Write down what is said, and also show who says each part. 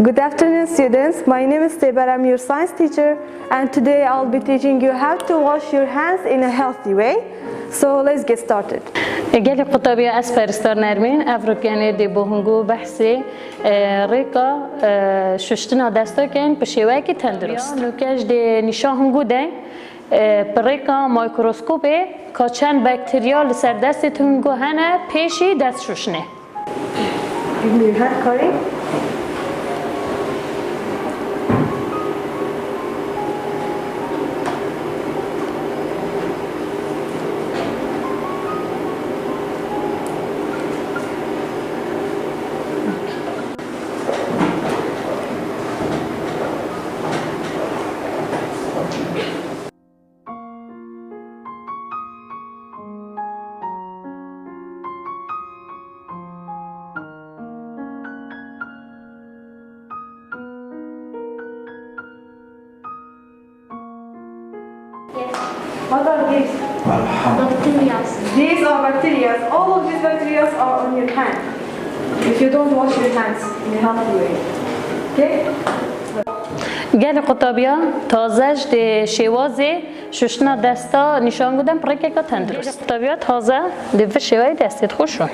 Speaker 1: Good afternoon, students. My name is Tebar. I'm your science teacher, and today I'll be teaching you how to wash your hands in a healthy way. So let's get started.
Speaker 2: قال قطبية أسفرستار نرمين أفريقيا دي بوهنجو بحثي ريكا ششتنا دستا كان بشواكي تندرست نوكاش دي نشاهنجو ده بريكا مايكروسكوبي كاتشان بكتيريا لسر دست تنجو هنا پیشی دست ششنه.
Speaker 1: Give me your hand, Corey. What are these?
Speaker 3: Bacteria.
Speaker 1: These are bacteria. All of these bacteria are on your hand. If you don't wash your hands in a healthy way. Okay?
Speaker 2: قال قطبية تازج دي شوازي ششنا دستا نشان قدام بريكا تندرست. قطبية تازه دي في شوازي دستی تخشون.